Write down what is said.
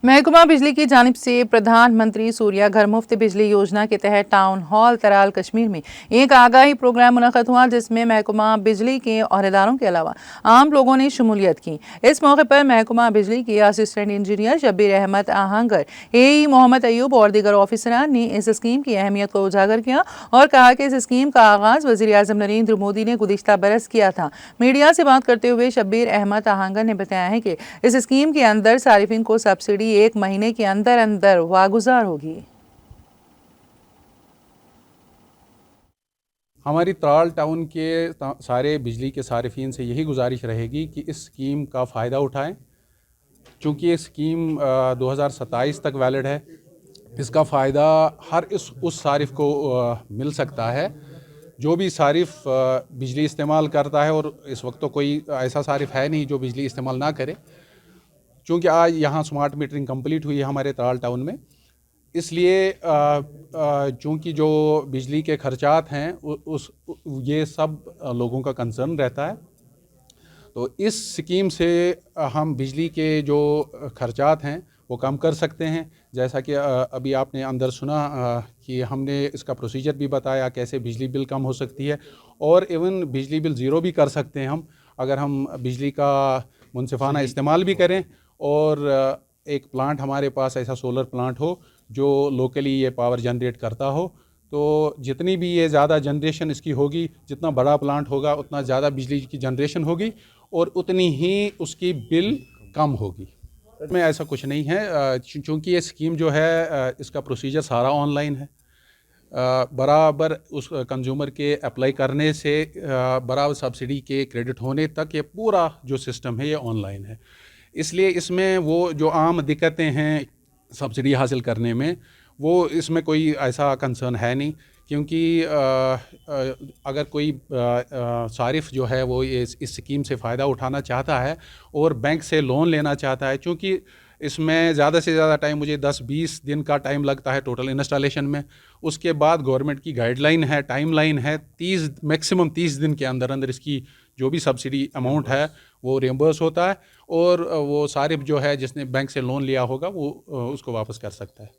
महकमा बिजली की जानिब से प्रधानमंत्री सूर्या घर मुफ्त बिजली योजना के तहत टाउन हॉल तराल कश्मीर में एक आगाही प्रोग्राम मुनक़द हुआ, जिसमें महकमा बिजली के अहदेदारों के अलावा आम लोगों ने शमूलियत की। इस मौके पर महकमा बिजली के assistant engineer Shabbir Ahmad Ahangar, AE Mohammad Ayub और दीगर ऑफिसरान ने इस स्कीम की अहमियत को उजागर किया और कहा कि इस स्कीम का आगाज वज़ीर-ए-आज़म नरेंद्र मोदी ने गुज़िश्ता बरस किया था। मीडिया से बात करते हुए शब्बीर अहमद आहंगर ने बताया है कि इस स्कीम के अंदर सारिफिन को सब्सिडी 1 महीने के अंदर अंदर वागुजार होगी। हमारी तराल टाउन के सारे बिजली के सारिफिन से यही गुजारिश रहेगी कि इस स्कीम का फ़ायदा उठाएं, चूँकि ये स्कीम 2027 तक वैलिड है। इसका फ़ायदा हर उस सारिफ को मिल सकता है जो भी सारिफ बिजली इस्तेमाल करता है, और इस वक्त तो कोई ऐसा सारिफ है नहीं जो बिजली इस्तेमाल ना करे। चूँकि आज यहाँ स्मार्ट मीटरिंग कंप्लीट हुई है हमारे तराल टाउन में, इसलिए चूँकि जो बिजली के खर्चात हैं ये सब लोगों का कंसर्न रहता है। तो इस स्कीम से हम बिजली के जो खर्चात हैं वो कम कर सकते हैं। जैसा कि अभी आपने अंदर सुना कि हमने इसका प्रोसीजर भी बताया कैसे बिजली बिल कम हो सकती है, और इवन बिजली बिल ज़ीरो भी कर सकते हैं हम, अगर हम बिजली का मुनसिफाना इस्तेमाल भी करें और एक प्लांट हमारे पास ऐसा सोलर प्लांट हो जो लोकली ये पावर जनरेट करता हो। तो जितनी भी ये ज़्यादा जनरेशन इसकी होगी, जितना बड़ा प्लांट होगा उतना ज़्यादा बिजली की जनरेशन होगी और उतनी ही उसकी बिल कम होगी। में ऐसा कुछ नहीं है, चूँकि ये स्कीम जो है इसका प्रोसीजर सारा ऑनलाइन है। बराबर उस कंज्यूमर के अप्लाई करने से बराबर सब्सिडी के क्रेडिट होने तक ये पूरा जो सिस्टम है ये ऑनलाइन है। इसलिए इसमें वो जो आम दिक्कतें हैं सब्सिडी हासिल करने में, वो इसमें कोई ऐसा कंसर्न है नहीं, क्योंकि अगर कोई सारिफ जो है वो इस स्कीम से फ़ायदा उठाना चाहता है और बैंक से लोन लेना चाहता है, चूँकि इसमें ज़्यादा से ज़्यादा टाइम मुझे 10-20 दिन का टाइम लगता है टोटल इंस्टॉलेशन में। उसके बाद गवर्नमेंट की गाइडलाइन है, टाइम लाइन है, 30 मैक्सिमम 30 दिन के अंदर अंदर इसकी जो भी सब्सिडी अमाउंट है वो रिएम्बर्स होता है, और वो सारिफ जो है जिसने बैंक से लोन लिया होगा वो उसको वापस कर सकता है।